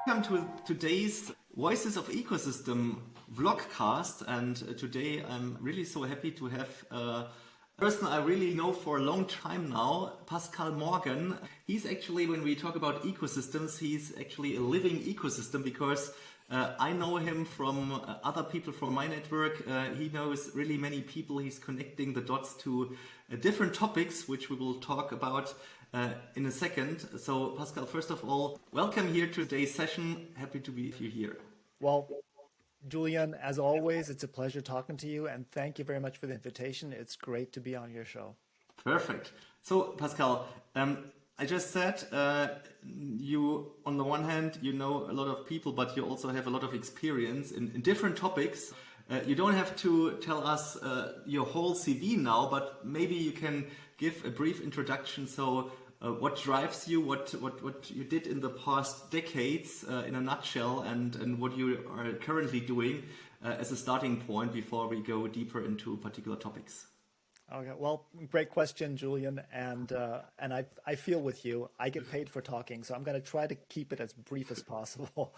Welcome to today's Voices of Ecosystem vlogcast, and today I'm really so happy to have a person I really know for a long time now, Pascal Morgan. He's actually, when we talk about ecosystems, he's actually a living ecosystem because I know him from other people from my network. He knows really many people. He's connecting the dots to different topics, which we will talk about in a second. So Pascal, first of all, welcome here to today's session. Happy to be here. Well, Julian, as always, it's a pleasure talking to you, and thank you very much for the invitation. It's great to be on your show. Perfect. So Pascal, I just said you, on the one hand, you know a lot of people, but you also have a lot of experience in different topics. You don't have to tell us your whole CV now, but maybe you can give a brief introduction. So what drives you, what you did in the past decades in a nutshell, and what you are currently doing as a starting point before we go deeper into particular topics. Okay, well, great question, Julian, and I feel with you. I get paid for talking, so I'm going to try to keep it as brief as possible.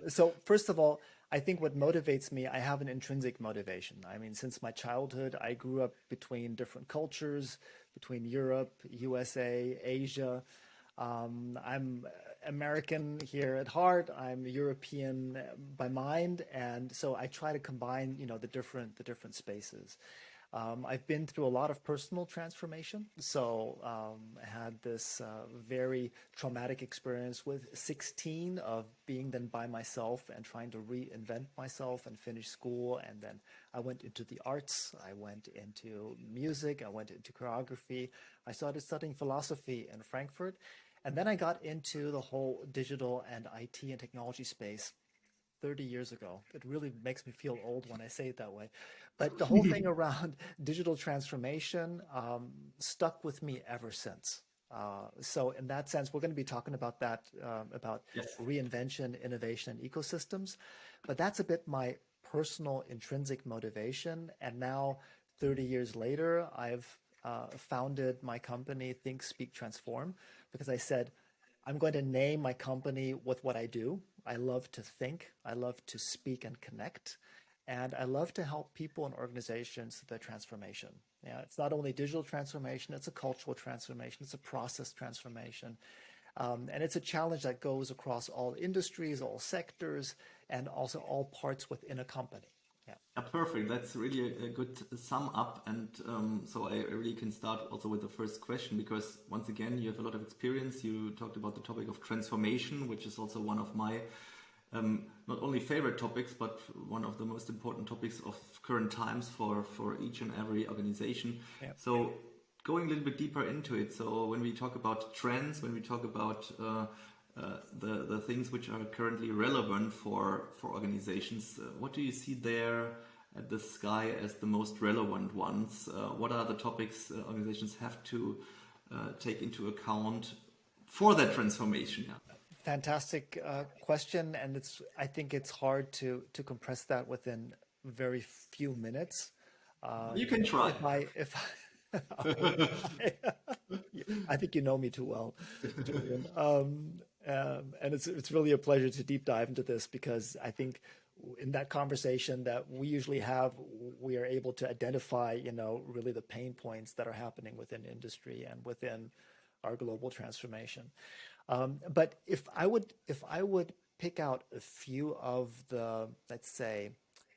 So first of all, I think what motivates me, I have an intrinsic motivation. I mean, since my childhood, I grew up between different cultures, between Europe, USA, Asia. I'm American here at heart. I'm European by mind, and so I try to combine, the different spaces. I've been through a lot of personal transformation. So I had this very traumatic experience with 16 of being then by myself and trying to reinvent myself and finish school. And then I went into the arts. I went into music. I went into choreography. I started studying philosophy in Frankfurt. And then I got into the whole digital and IT and technology space 30 years ago. It really makes me feel old when I say it that way. But the whole thing around digital transformation stuck with me ever since. So in that sense, we're going to be talking about that, about reinvention, innovation, and ecosystems. But that's a bit my personal intrinsic motivation. And now, 30 years later, I've founded my company, Think.Speak.Transform, because I said, I'm going to name my company with what I do. I love to think, I love to speak and connect, and I love to help people and organizations through their transformation. Yeah, it's not only digital transformation, it's a cultural transformation, it's a process transformation. And it's a challenge that goes across all industries, all sectors, and also all parts within a company. Yeah, perfect. That's really a good sum up. And so I really can start also with the first question, because once again, you have a lot of experience. You talked about the topic of transformation, which is also one of my not only favorite topics, but one of the most important topics of current times for each and every organization. Yeah. So going a little bit deeper into it. So when we talk about trends, when we talk about the things which are currently relevant for organizations, what do you see there at the sky as the most relevant ones? What are the topics organizations have to take into account for that transformation? Yeah. Fantastic question, and I think it's hard to compress that within very few minutes. You can try. I think you know me too well, Julian. And it's really a pleasure to deep dive into this, because I think in that conversation that we usually have, we are able to identify, really the pain points that are happening within industry and within our global transformation. But if I would pick out a few of the, let's say,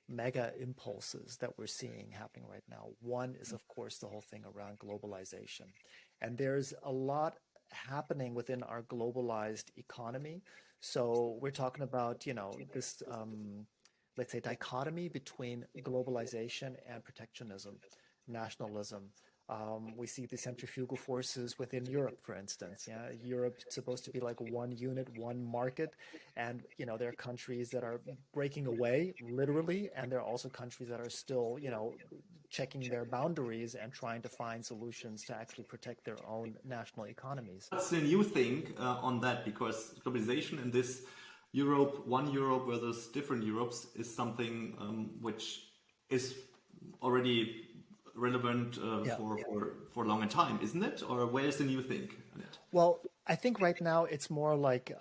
mega impulses that we're seeing happening right now. One is, of course, the whole thing around globalization. And there's a lot happening within our globalized economy. So we're talking about, this, let's say, dichotomy between globalization and protectionism, nationalism. We see the centrifugal forces within Europe, for instance. Yeah, Europe's supposed to be like one unit, one market, and there are countries that are breaking away, literally, and there are also countries that are still, checking their boundaries and trying to find solutions to actually protect their own national economies. What's the new thing on that? Because globalization in this one Europe versus different Europes is something which is already relevant for a longer time, isn't it? Or where's the new thing in it? Well, I think right now it's more like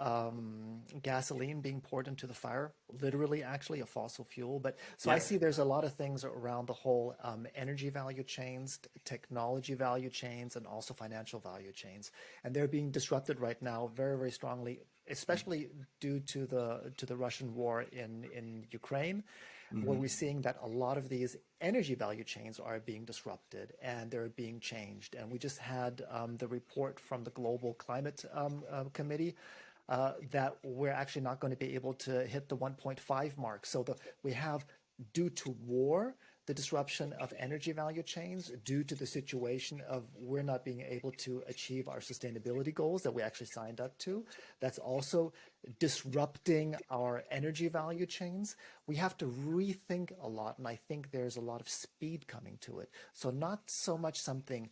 gasoline being poured into the fire, literally, actually, a fossil fuel. But so I Yeah. see there's a lot of things around the whole energy value chains, technology value chains, and also financial value chains. And they're being disrupted right now very, very strongly, especially due to the Russian war in Ukraine, where we're seeing that a lot of these energy value chains are being disrupted and they're being changed. And we just had the report from the Global Climate Committee that we're actually not going to be able to hit the 1.5 mark. So we have, due to war, the disruption of energy value chains, due to the situation of we're not being able to achieve our sustainability goals that we actually signed up to. That's also disrupting our energy value chains. We have to rethink a lot, and I think there's a lot of speed coming to it. So not so much something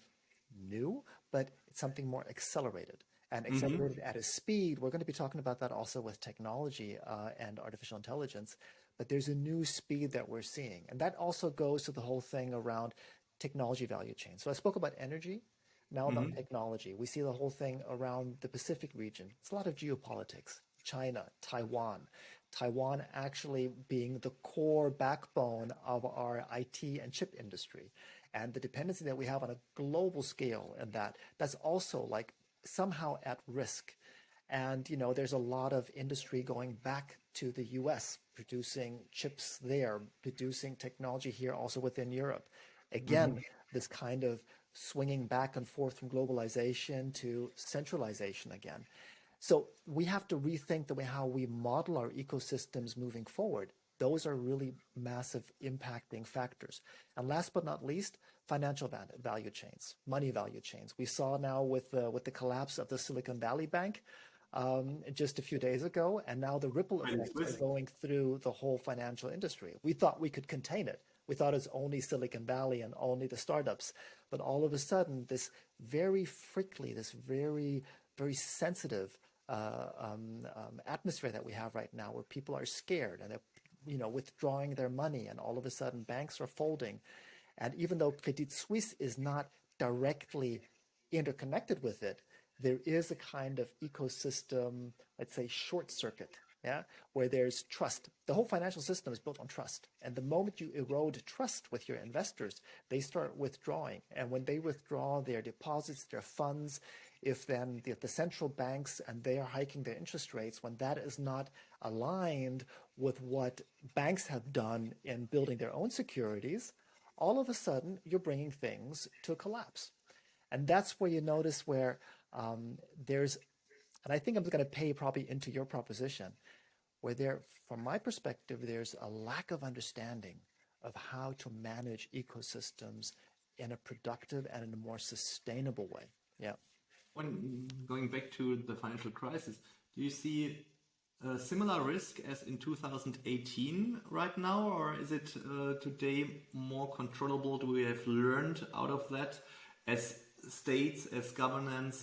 new, but it's something more accelerated. And accelerated at a speed, we're going to be talking about that also with technology and artificial intelligence. But there's a new speed that we're seeing. And that also goes to the whole thing around technology value chain. So I spoke about energy, now about technology. We see the whole thing around the Pacific region. It's a lot of geopolitics. China, Taiwan. Taiwan actually being the core backbone of our IT and chip industry. And the dependency that we have on a global scale and that's also like somehow at risk. And, there's a lot of industry going back to the US, producing chips there, producing technology here, also within Europe. Again, this kind of swinging back and forth from globalization to centralization again. So we have to rethink the way how we model our ecosystems moving forward. Those are really massive impacting factors. And last but not least, financial value chains, money value chains. We saw now with the collapse of the Silicon Valley Bank just a few days ago, and now the ripple effects are going through the whole financial industry. We thought we could contain it. We thought it's only Silicon Valley and only the startups. But all of a sudden, this very frickly, this very, very sensitive atmosphere that we have right now, where people are scared and they're withdrawing their money, and all of a sudden banks are folding. And even though Credit Suisse is not directly interconnected with it, there is a kind of ecosystem, let's say, short circuit, yeah, where there's trust. The whole financial system is built on trust. And the moment you erode trust with your investors, they start withdrawing. And when they withdraw their deposits, their funds, if then the central banks and they are hiking their interest rates, when that is not aligned with what banks have done in building their own securities, all of a sudden you're bringing things to a collapse. And that's where you notice where there's, and I think I'm going to pay probably into your proposition, where there, from my perspective, there's a lack of understanding of how to manage ecosystems in a productive and in a more sustainable way. Yeah. When going back to the financial crisis, do you see a similar risk as in 2018 right now, or is it today more controllable? Do we have learned out of that as states, as governments,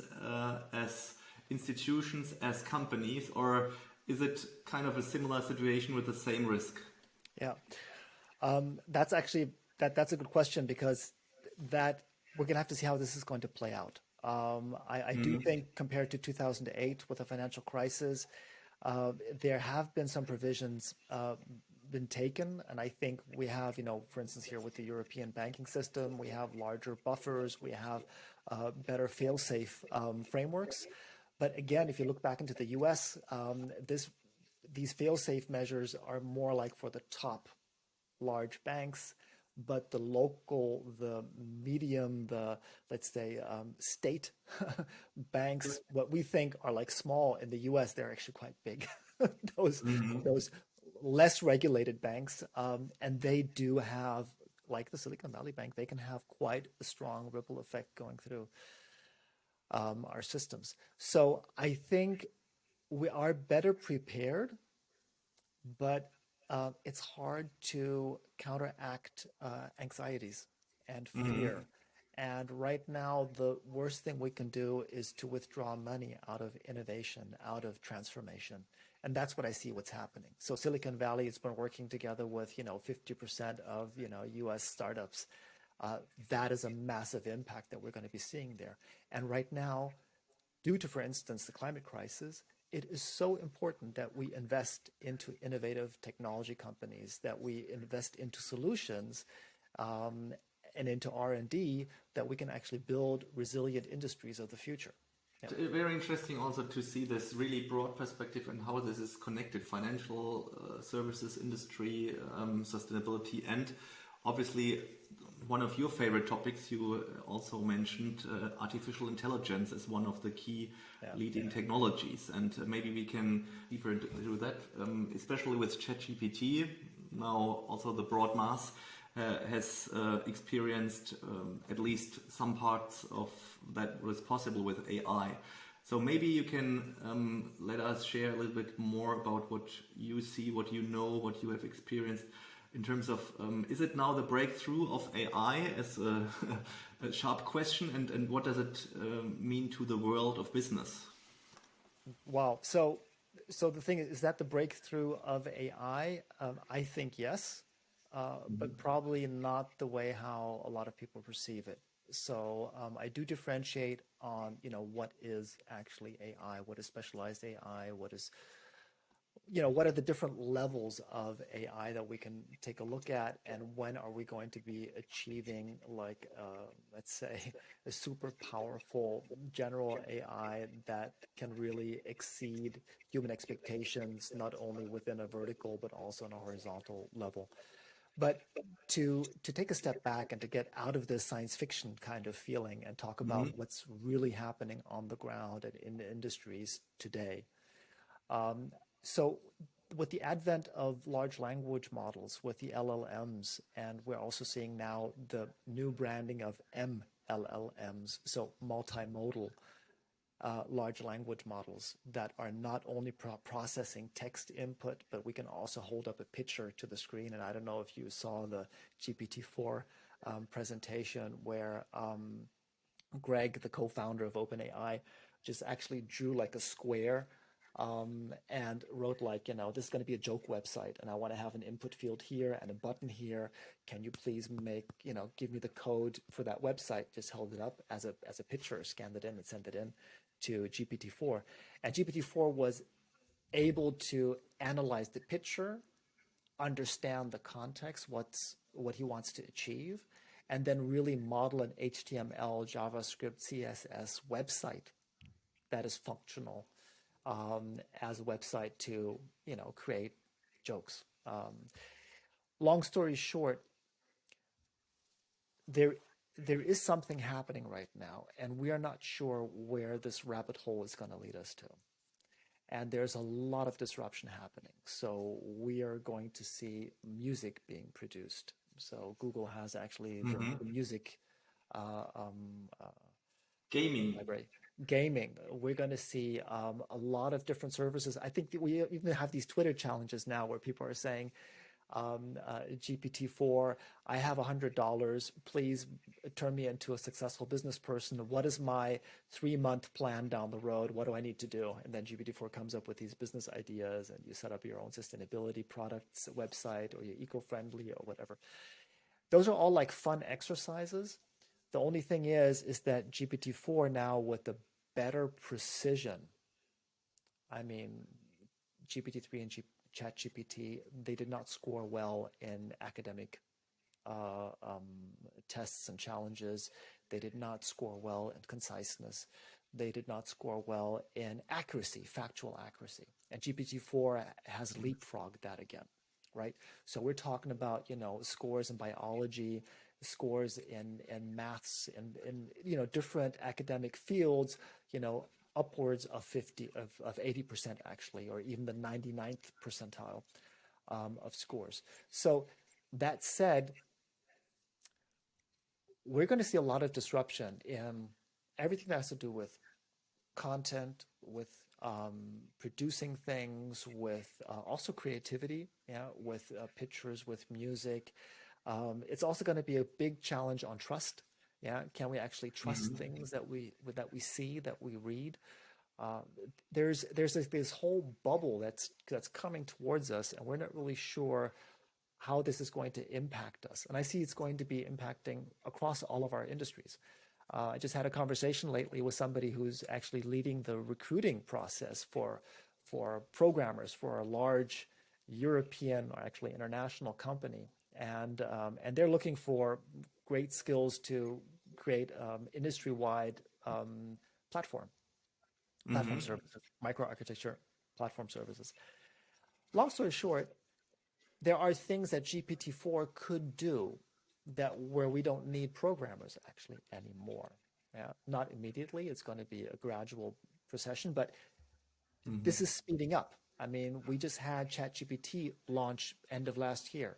as institutions, as companies, or is it kind of a similar situation with the same risk? Yeah, that's actually that's a good question, because that we're going to have to see how this is going to play out. I do think compared to 2008 with the financial crisis, there have been some provisions been taken, and I think we have, for instance, here with the European banking system, we have larger buffers, we have better fail-safe frameworks. But again, if you look back into the US, these fail-safe measures are more like for the top large banks, but the local, the medium, the, let's say, state banks, what we think are like small in the US, they're actually quite big. Those less regulated banks, and they do have, like the Silicon Valley Bank, they can have quite a strong ripple effect going through our systems. So I think we are better prepared, but it's hard to counteract anxieties and fear. And right now, the worst thing we can do is to withdraw money out of innovation, out of transformation. And that's what I see what's happening. So Silicon Valley has been working together with, 50% of, US startups. That is a massive impact that we're going to be seeing there. And right now, due to, for instance, the climate crisis, it is so important that we invest into innovative technology companies, that we invest into solutions and into R&D, that we can actually build resilient industries of the future. Yeah. Very interesting also to see this really broad perspective and how this is connected: financial services industry, sustainability, and obviously one of your favorite topics you also mentioned, artificial intelligence as one of the key leading technologies. And maybe we can deeper into that, especially with ChatGPT. Now also the broad mass has experienced at least some parts of that was possible with AI. So maybe you can let us share a little bit more about what you see, what you know, what you have experienced in terms of, is it now the breakthrough of AI as a sharp question, and what does it mean to the world of business? Wow. So the thing is that the breakthrough of AI? I think yes, but probably not the way how a lot of people perceive it. So I do differentiate on, what is actually AI, what is specialized AI, what are the different levels of AI that we can take a look at, and when are we going to be achieving, like, let's say, a super powerful general AI that can really exceed human expectations, not only within a vertical, but also on a horizontal level. But to take a step back and to get out of this science fiction kind of feeling and talk about what's really happening on the ground and in the industries today. So with the advent of large language models, with the LLMs, and we're also seeing now the new branding of MLLMs, so multimodal large language models that are not only processing text input, but we can also hold up a picture to the screen. And I don't know if you saw the GPT-4 presentation where Greg, the co-founder of OpenAI, just actually drew like a square and wrote like, this is going to be a joke website, and I want to have an input field here and a button here. Can you please give me the code for that website? Just held it up as a picture, scanned it in and sent it in to GPT-4. And GPT-4 was able to analyze the picture, understand the context, what he wants to achieve, and then really model an HTML, JavaScript, CSS website that is functional as a website to, create jokes. Long story short, there is something happening right now, and we are not sure where this rabbit hole is going to lead us to. And there's a lot of disruption happening. So we are going to see music being produced. So Google has actually the music gaming library. Gaming. We're going to see a lot of different services. I think that we even have these Twitter challenges now where people are saying, GPT-4, I have $100. Please turn me into a successful business person. What is my 3-month plan down the road? What do I need to do? And then GPT-4 comes up with these business ideas, and you set up your own sustainability products website, or your eco-friendly or whatever. Those are all like fun exercises. The only thing is that GPT-4 now, with the better precision, I mean, GPT-3 and ChatGPT, they did not score well in academic tests and challenges. They did not score well in conciseness. They did not score well in accuracy, factual accuracy. And GPT-4 has leapfrogged that again, right? So we're talking about, scores in biology, scores in maths, and in different academic fields, upwards of 80% actually, or even the 99th percentile of scores. So that said, we're going to see a lot of disruption in everything that has to do with content, with producing things, with also creativity, with pictures, with music. It's also going to be a big challenge on trust. Yeah, can we actually trust things that we see, that we read? There's this whole bubble that's coming towards us, and we're not really sure how this is going to impact us. And I see it's going to be impacting across all of our industries. I just had a conversation lately with somebody who's actually leading the recruiting process for programmers for a large European or actually international company, and they're looking for great skills to create industry-wide platform Mm-hmm. services, microarchitecture platform services. Long story short, there are things that GPT-4 could do that where we don't need programmers actually anymore. Yeah, not immediately. It's going to be a gradual procession, but Mm-hmm. this is speeding up. I mean, we just had ChatGPT launch end of last year.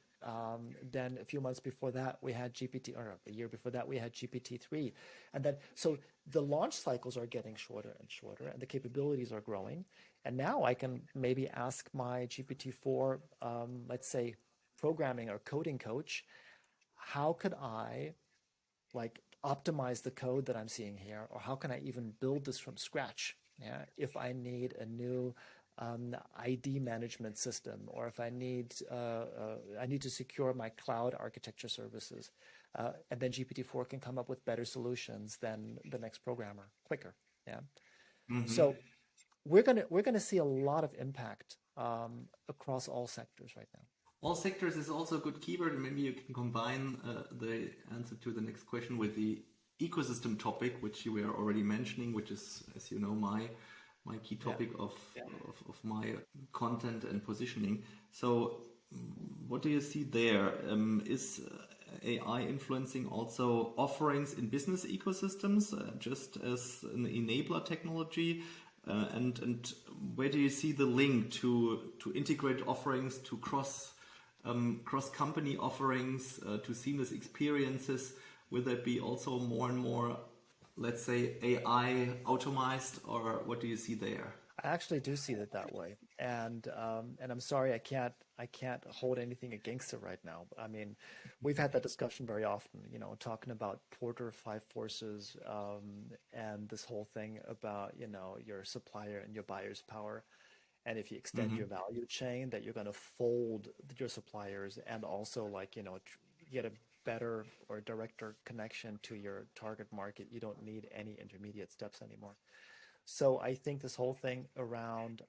Then a few months before that, we had GPT, or a year before that, we had GPT-3. And then, so the launch cycles are getting shorter and shorter, and the capabilities are growing. And now I can maybe ask my GPT-4, let's say, programming or coding coach, how could I like optimize the code that I'm seeing here, or how can I even build this from scratch? Yeah, if I need a new ID management system, or if I need to secure my cloud architecture services, and then GPT-4 can come up with better solutions than the next programmer quicker. Yeah, Mm-hmm. so we're gonna see a lot of impact across all sectors right now. All sectors is also a good keyword, and maybe you can combine the answer to the next question with the ecosystem topic, which you were already mentioning, which is, as you know, my key Yeah, topic of, yeah. of my content and positioning. So, what do you see there? Is AI influencing also offerings in business ecosystems, just as an enabler technology? And where do you see the link to integrate offerings, to cross company offerings, to seamless experiences? Will there be also more and more, let's say, AI automized, or what do you see there? I actually do see it that way, and I'm sorry I can't hold anything against it right now. I mean, we've had that discussion very often, talking about Porter Five Forces, and this whole thing about your supplier and your buyer's power, and if you extend Mm-hmm. your value chain, that you're going to fold your suppliers and also get a better or directer connection to your target market. You don't need any intermediate steps anymore. So I think this whole thing around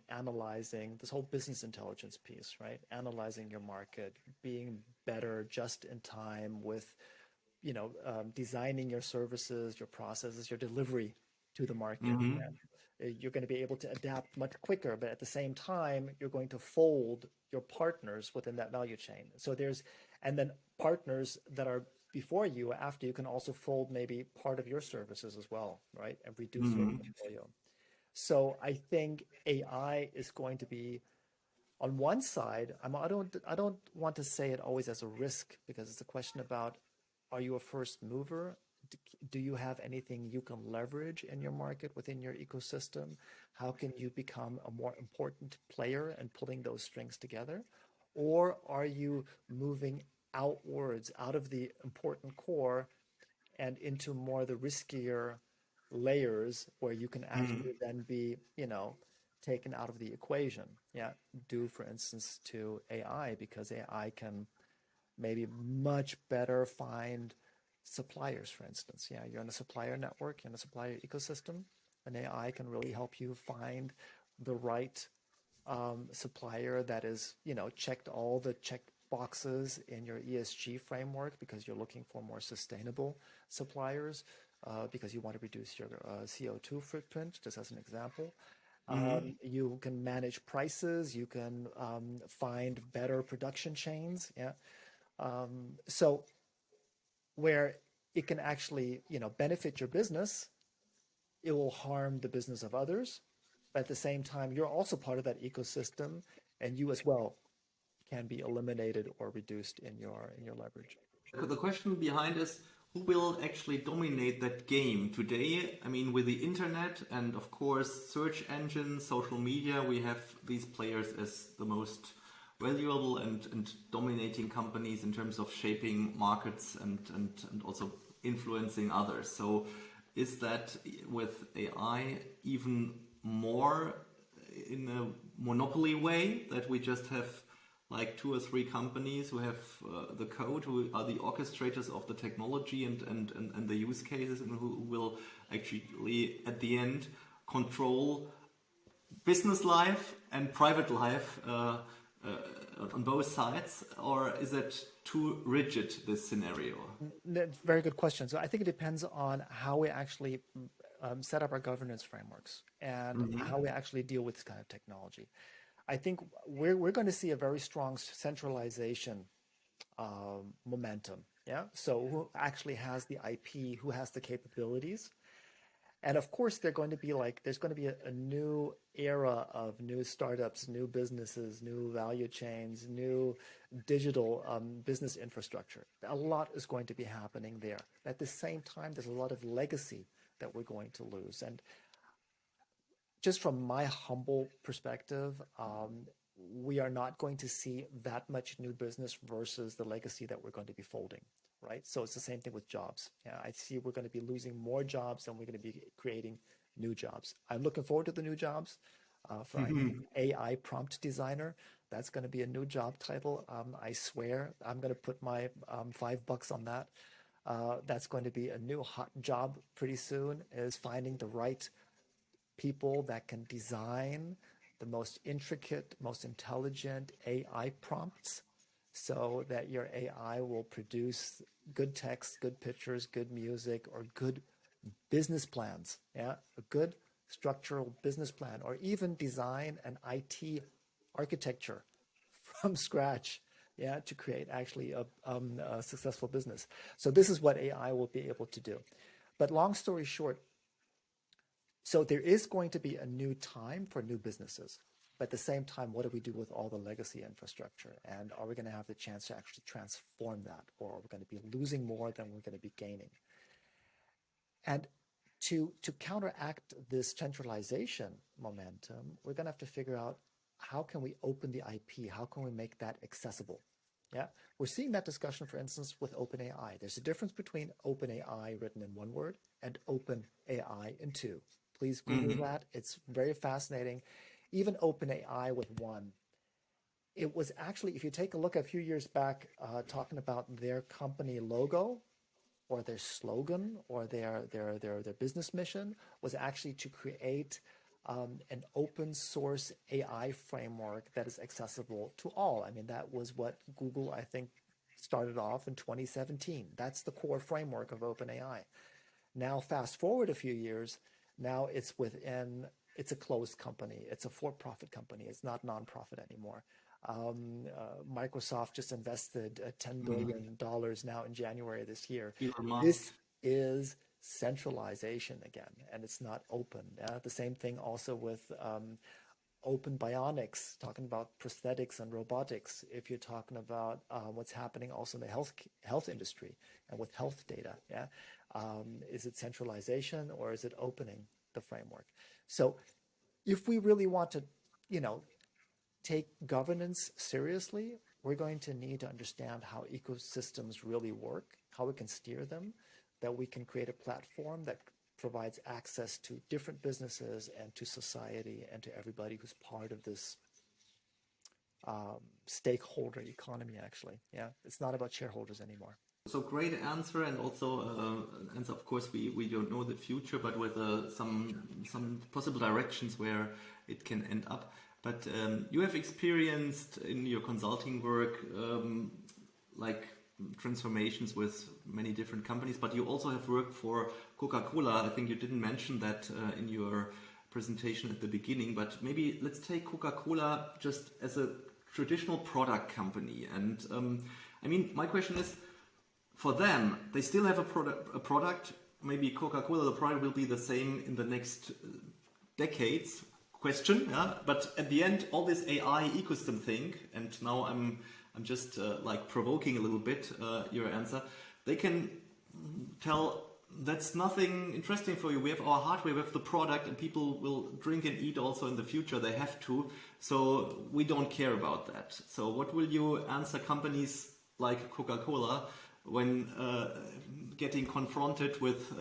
analyzing this whole business intelligence piece, right? Analyzing your market, being better just in time with, designing your services, your processes, your delivery to the market. Mm-hmm. And you're going to be able to adapt much quicker, but at the same time, you're going to fold your partners within that value chain. And then partners that are before you, after you can also fold maybe part of your services as well, right? And reduce your Mm-hmm. portfolio. So I think AI is going to be on one side. I don't want to say it always as a risk, because it's a question about, are you a first mover? Do you have anything you can leverage in your market within your ecosystem? How can you become a more important player and pulling those strings together? Or are you moving outwards out of the important core and into more the riskier layers where you can Mm-hmm. actually then be, taken out of the equation? Yeah, due, for instance, to AI, because AI can maybe much better find suppliers, for instance. Yeah, you're in a supplier network, you're in a supplier ecosystem, and AI can really help you find the right supplier that is, checked all the check boxes in your ESG framework, because you're looking for more sustainable suppliers, because you want to reduce your CO2 footprint, just as an example. Mm-hmm. You can manage prices, you can find better production chains. Yeah. So where it can actually, benefit your business, it will harm the business of others. But at the same time, you're also part of that ecosystem, and you as well can be eliminated or reduced in your leverage. The question behind is, who will actually dominate that game today? I mean, with the internet and of course search engines, social media, we have these players as the most valuable and dominating companies in terms of shaping markets and also influencing others. So is that with AI even more in a monopoly way, that we just have like 2 or 3 companies who have the code, who are the orchestrators of the technology and the use cases, and who will actually at the end control business life and private life on both sides? Or is that too rigid, this scenario? That's a very good question. So I think it depends on how we actually set up our governance frameworks and how we actually deal with this kind of technology. I think we're going to see a very strong centralization momentum. Yeah. So who actually has the IP, who has the capabilities? And of course, there's going to be a new era of new startups, new businesses, new value chains, new digital business infrastructure. A lot is going to be happening there. At the same time, there's a lot of legacy that we're going to lose. And just from my humble perspective, we are not going to see that much new business versus the legacy that we're going to be folding, right? So it's the same thing with jobs. Yeah, I see we're going to be losing more jobs than we're going to be creating new jobs. I'm looking forward to the new jobs. For an AI prompt designer, that's going to be a new job title. I swear I'm going to put my $5 on that. That's going to be a new hot job pretty soon, is finding the right people that can design the most intricate, most intelligent AI prompts so that your AI will produce good text, good pictures, good music, or good business plans. Yeah, a good structural business plan, or even design an IT architecture from scratch. Yeah, to create actually a successful business. So this is what AI will be able to do. But long story short, so there is going to be a new time for new businesses. But at the same time, what do we do with all the legacy infrastructure? And are we going to have the chance to actually transform that? Or are we going to be losing more than we're going to be gaining? And to counteract this centralization momentum, we're going to have to figure out, how can we open the IP? How can we make that accessible? Yeah, we're seeing that discussion, for instance, with OpenAI. There's a difference between OpenAI written in one word and OpenAI in two. Please Google that. It's very fascinating. Even OpenAI with one. It was actually, if you take a look a few years back, talking about their company logo or their slogan or their business mission was actually to create an open source AI framework that is accessible to all. I mean, that was what Google, I think, started off in 2017. That's the core framework of OpenAI. Now, fast forward a few years, now it's a closed company. It's a for-profit company. It's not nonprofit anymore. Microsoft just invested $10 billion now in January this year. This is centralization again, and it's not open. The same thing also with open bionics, talking about prosthetics and robotics. If you're talking about what's happening also in the health industry and with health data, yeah, is it centralization or is it opening the framework? So, if we really want to, take governance seriously, we're going to need to understand how ecosystems really work, how we can steer them, that we can create a platform that provides access to different businesses and to society and to everybody who's part of this stakeholder economy, actually. Yeah, it's not about shareholders anymore. So great answer, and also answer, of course, we don't know the future, but with some possible directions where it can end up. But you have experienced in your consulting work like transformations with many different companies, but you also have worked for Coca-Cola. I think you didn't mention that in your presentation at the beginning, but maybe let's take Coca-Cola just as a traditional product company. And I mean, my question is, for them, they still have a product. Maybe Coca-Cola, the product will be the same in the next decades. Question, yeah. But at the end, all this AI ecosystem thing, and now I'm just like provoking a little bit your answer. They can tell that's nothing interesting for you. We have our hardware, we have the product, and people will drink and eat also in the future. They have to, so we don't care about that. So what will you answer companies like Coca-Cola when getting confronted with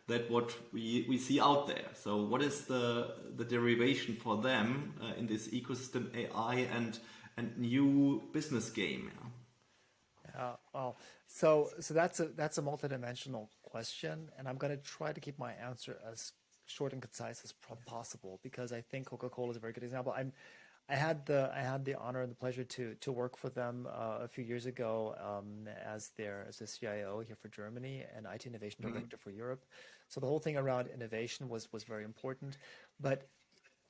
that what we see out there? So what is the derivation for them in this ecosystem AI, and and new business game. Well, so that's a multidimensional question, and I'm going to try to keep my answer as short and concise as possible because I think Coca-Cola is a very good example. I had the honor and the pleasure to work for them a few years ago as the CIO here for Germany and IT innovation director for Europe. So the whole thing around innovation was very important, but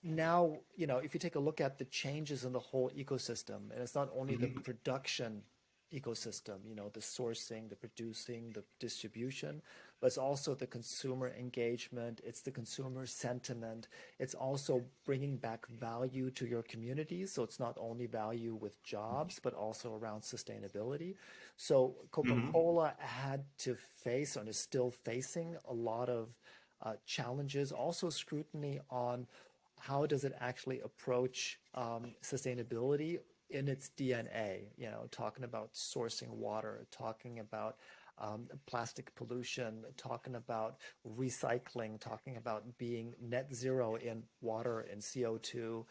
now, if you take a look at the changes in the whole ecosystem, and it's not only the production ecosystem, the sourcing, the producing, the distribution, but it's also the consumer engagement, it's the consumer sentiment, it's also bringing back value to your communities. So it's not only value with jobs, but also around sustainability. So Coca-Cola had to face and is still facing a lot of challenges, also scrutiny on how does it actually approach sustainability in its DNA, talking about sourcing water, talking about plastic pollution, talking about recycling, talking about being net zero in water and CO2,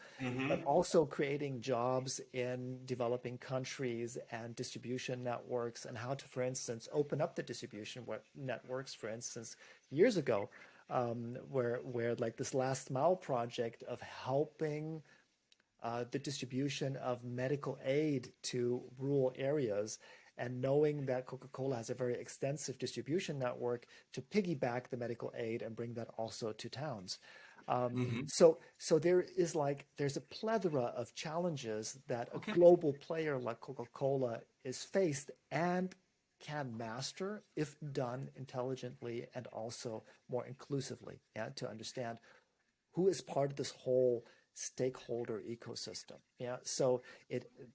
but also creating jobs in developing countries and distribution networks and how to, for instance, open up the distribution networks, for instance, years ago, where like this last mile project of helping the distribution of medical aid to rural areas, and knowing that Coca-Cola has a very extensive distribution network to piggyback the medical aid and bring that also to towns. So there's a plethora of challenges that a global player like Coca-Cola is faced and can master if done intelligently and also more inclusively, to understand who is part of this whole stakeholder ecosystem. So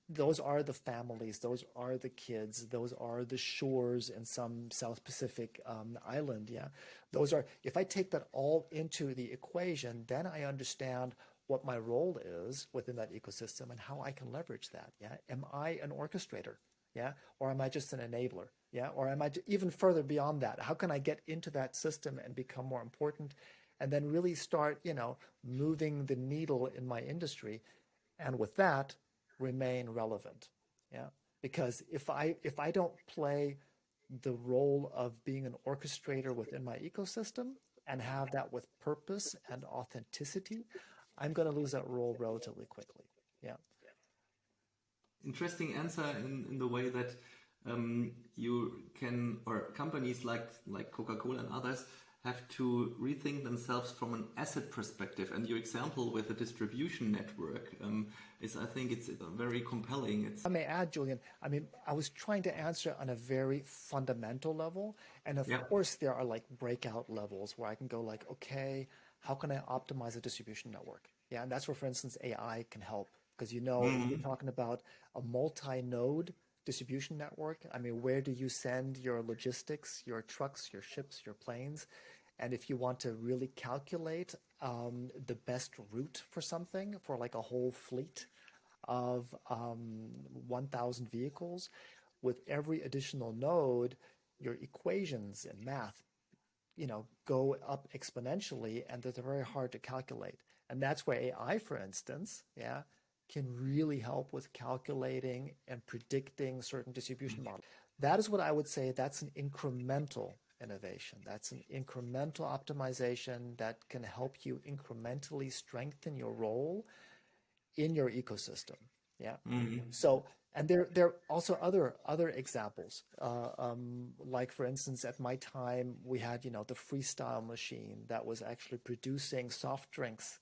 those are the families, those are the kids, those are the shores in some South Pacific island. Those are, if I take that all into the equation, then I understand what my role is within that ecosystem and how I can leverage that. Am I an orchestrator? Or am I just an enabler? Or am I even further beyond that? How can I get into that system and become more important? And then really start, moving the needle in my industry, and with that, remain relevant. Because if I don't play the role of being an orchestrator within my ecosystem and have that with purpose and authenticity, I'm going to lose that role relatively quickly. Interesting answer in the way that you can, or companies like Coca-Cola and others have to rethink themselves from an asset perspective. And your example with the distribution network is, I think, it's very compelling. I may add, Julian, I was trying to answer on a very fundamental level. And of course, there are like breakout levels where I can go like, okay, how can I optimize a distribution network? And that's where, for instance, AI can help. Because, if you're talking about a multi-node distribution network, where do you send your logistics, your trucks, your ships, your planes? And if you want to really calculate the best route for something, for like a whole fleet of 1,000 vehicles, with every additional node, your equations and math, go up exponentially, and they're very hard to calculate. And that's where AI, for instance, can really help with calculating and predicting certain distribution models. That is what I would say, that's an incremental innovation. That's an incremental optimization that can help you incrementally strengthen your role in your ecosystem. So, and there are also other examples. Like, for instance, at my time, we had, the freestyle machine that was actually producing soft drinks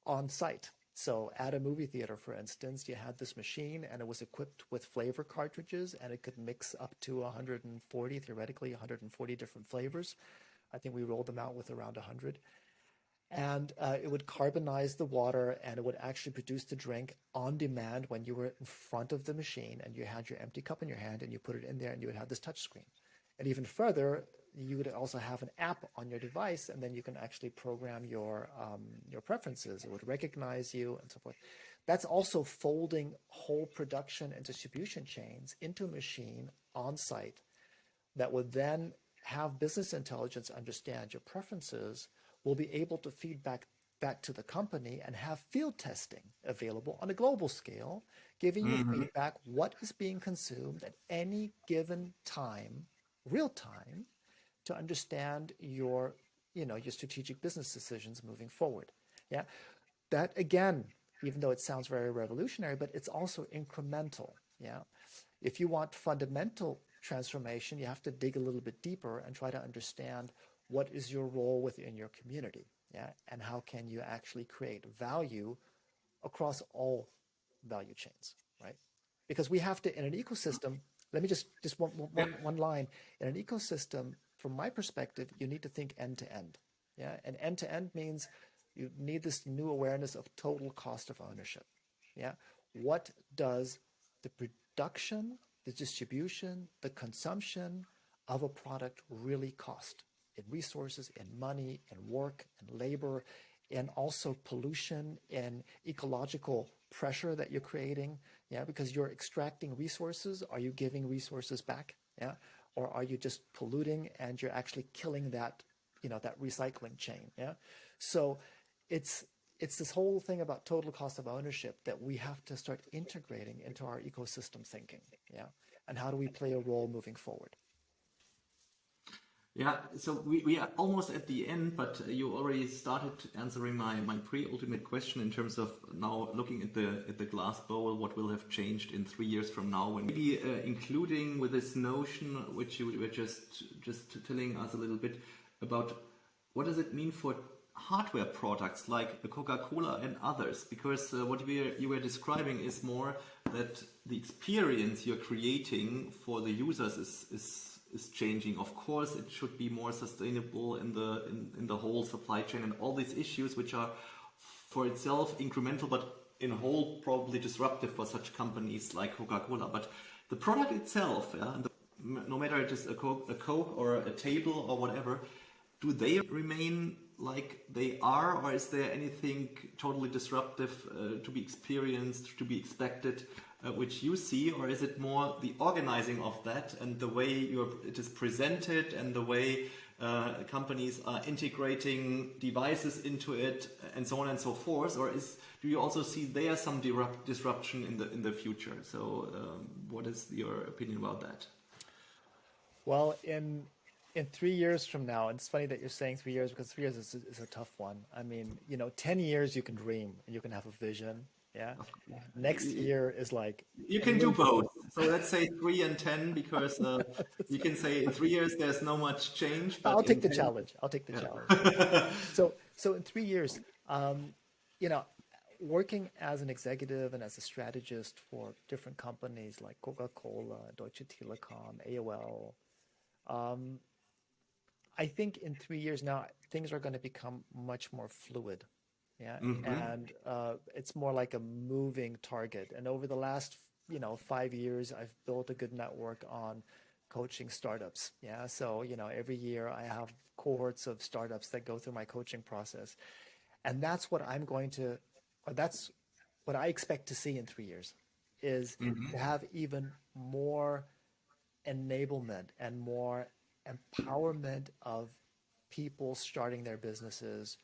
on site. So at a movie theater, for instance, you had this machine and it was equipped with flavor cartridges, and it could mix up to 140, theoretically 140 different flavors. I think we rolled them out with around 100. And it would carbonize the water, and it would actually produce the drink on demand when you were in front of the machine and you had your empty cup in your hand and you put it in there and you would have this touch screen. And even further, you would also have an app on your device, and then you can actually program your preferences. It would recognize you and so forth. That's also folding whole production and distribution chains into a machine on site that would then have business intelligence understand your preferences, will be able to feed back that to the company and have field testing available on a global scale, giving you Hmm. feedback what is being consumed at any given time, real time, to understand your, your strategic business decisions moving forward. Yeah. That again, even though it sounds very revolutionary, but it's also incremental. Yeah. If you want fundamental transformation, you have to dig a little bit deeper and try to understand what is your role within your community. Yeah. And how can you actually create value across all value chains, right? Because we have to, in an ecosystem, let me just Yeah. one line. In an ecosystem, from my perspective, you need to think end to end. Yeah. And end to end means you need this new awareness of total cost of ownership. Yeah. What does the production, the distribution, the consumption of a product really cost in resources, in money, in work, in labor, and also pollution and ecological pressure that you're creating? Yeah, because you're extracting resources. Are you giving resources back? Yeah, or are you just polluting and you're actually killing that, that recycling chain? Yeah, so it's it's this whole thing about total cost of ownership that we have to start integrating into our ecosystem thinking. Yeah, and how do we play a role moving forward? Yeah, so we are almost at the end, but you already started answering my pre-ultimate question in terms of now looking at the glass bowl, what will have changed in 3 years from now, and maybe including with this notion which you were just telling us a little bit about what does it mean for hardware products like the Coca-Cola and others, because what you were describing is more that the experience you're creating for the users is changing. Of course, it should be more sustainable in the whole supply chain and all these issues, which are for itself incremental, but in whole probably disruptive for such companies like Coca-Cola. But the product itself, yeah, and no matter it is a Coke or a table or whatever, do they remain like they are, or is there anything totally disruptive to be experienced, to be expected, which you see, or is it more the organizing of that and the way it is presented and the way companies are integrating devices into it and so on and so forth, or do you also see there some disruption in the future? So, what is your opinion about that? Well, in 3 years from now, and it's funny that you're saying 3 years because 3 years is a tough one. I mean, 10 years you can dream and you can have a vision. Yeah. Next year is like You a can do little bit. both. So let's say 3 and 10, because you can say in 3 years there's no much change, but I'll in take the 10, challenge. I'll take the challenge. yeah. So in 3 years, you know, working as an executive and as a strategist for different companies like Coca-Cola, Deutsche Telekom, AOL, I think in 3 years now, things are going to become much more fluid. Yeah. Hmm. And it's more like a moving target. And over the last, 5 years, I've built a good network on coaching startups. Yeah. So, every year I have cohorts of startups that go through my coaching process. And that's what that's what I expect to see in 3 years is to have even more enablement and more empowerment of people starting their businesses,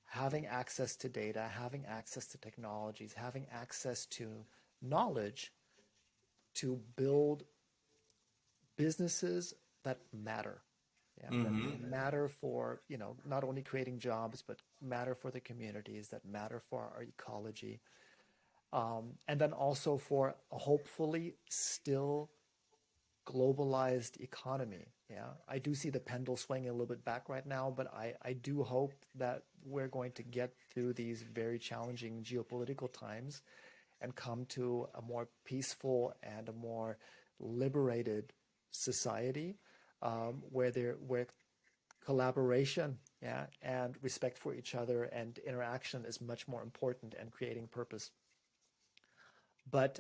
having access to data, having access to technologies, having access to knowledge to build businesses that matter. Yeah, that Hmm. matter for, not only creating jobs, but matter for the communities, that matter for our ecology. And then also for a hopefully still globalized economy. Yeah, I do see the pendulum swinging a little bit back right now, but I do hope that we're going to get through these very challenging geopolitical times and come to a more peaceful and a more liberated society where collaboration, yeah, and respect for each other and interaction is much more important and creating purpose. But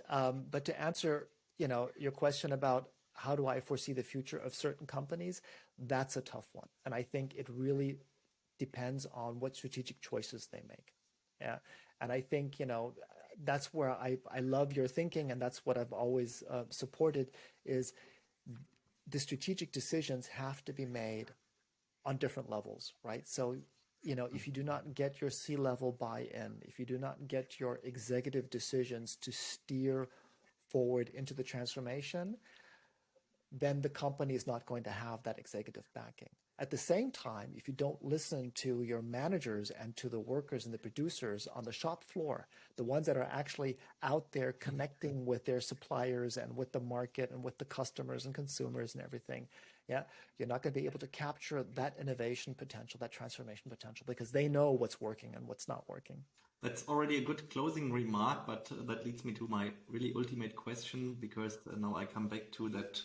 to answer, your question about how do I foresee the future of certain companies, that's a tough one, and I think it really depends on what strategic choices they make. Yeah, and I think that's where I love your thinking, and that's what I've always supported is the strategic decisions have to be made on different levels, right? So if you do not get your C-level buy-in, if you do not get your executive decisions to steer forward into the transformation, then the company is not going to have that executive backing. At the same time, if you don't listen to your managers and to the workers and the producers on the shop floor, the ones that are actually out there connecting with their suppliers and with the market and with the customers and consumers and everything, yeah, you're not going to be able to capture that innovation potential, that transformation potential, because they know what's working and what's not working. That's already a good closing remark, but that leads me to my really ultimate question, because now I come back to that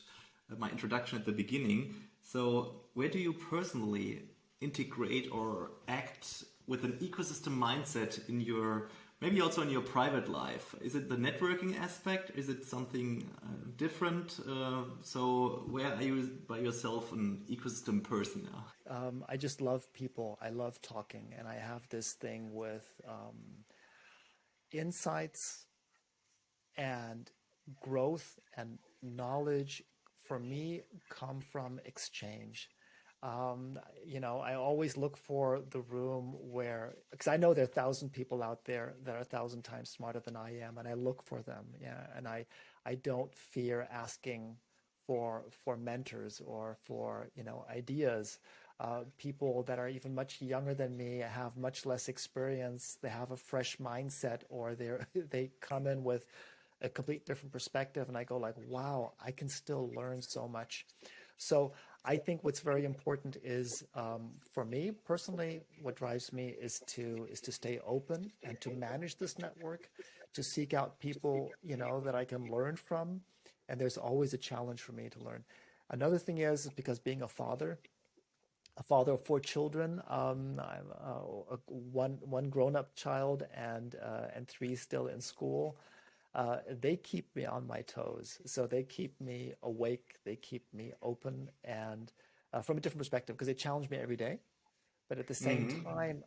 my introduction at the beginning. So where do you personally integrate or act with an ecosystem mindset in your, maybe also in your private life? Is it the networking aspect? Is it something different? So where are you by yourself an ecosystem person now? I just love people. I love talking. And I have this thing with insights and growth and knowledge for me come from exchange. I always look for the room where, because I know there are 1,000 people out there that are 1,000 times smarter than I am, and I look for them. Yeah, and I don't fear asking for mentors or for ideas. People that are even much younger than me have much less experience. They have a fresh mindset, or they come in with a complete different perspective, and I go like, wow, I can still learn so much. So I think what's very important is, for me personally, what drives me is to stay open and to manage this network, to seek out people that I can learn from, and there's always a challenge for me to learn. Another thing is, because being a father of 4 children, I'm one grown-up child and 3 still in school. They keep me on my toes. So they keep me awake, they keep me open, and from a different perspective, because they challenge me every day. But at the same time,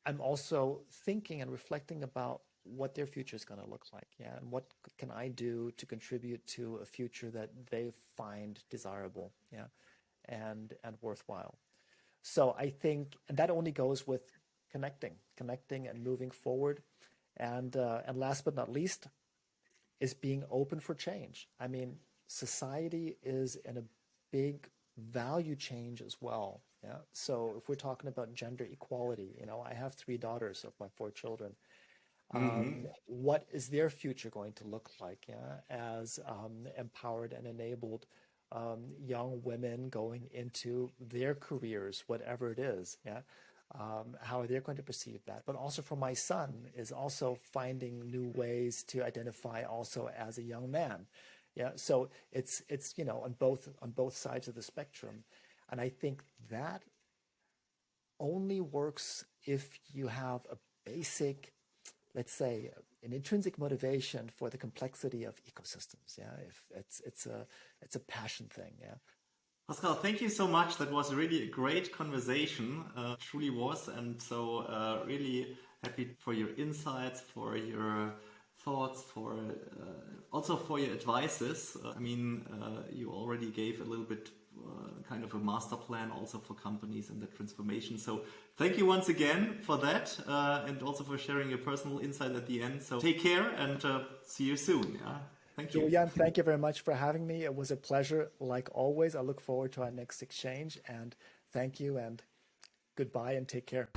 I'm also thinking and reflecting about what their future is going to look like. Yeah, and what can I do to contribute to a future that they find desirable, yeah, and worthwhile. So I think, and that only goes with connecting and moving forward. And last but not least, is being open for change. I mean, society is in a big value change as well. Yeah. So if we're talking about gender equality, I have 3 daughters of my 4 children. What is their future going to look like? Yeah, as empowered and enabled young women going into their careers, whatever it is. Yeah. How they're going to perceive that. But also for my son is also finding new ways to identify also as a young man. Yeah. So it's on both sides of the spectrum. And I think that only works if you have a basic, let's say, an intrinsic motivation for the complexity of ecosystems. Yeah. If it's a passion thing. Yeah. Pascal, thank you so much. That was really a great conversation. Truly was. And so really happy for your insights, for your thoughts, for also for your advices. You already gave a little bit kind of a master plan also for companies and the transformation. So thank you once again for that, and also for sharing your personal insight at the end. So take care and see you soon. Yeah. Thank you. Julian, thank you very much for having me. It was a pleasure, like always. I look forward to our next exchange, and thank you, and goodbye, and take care.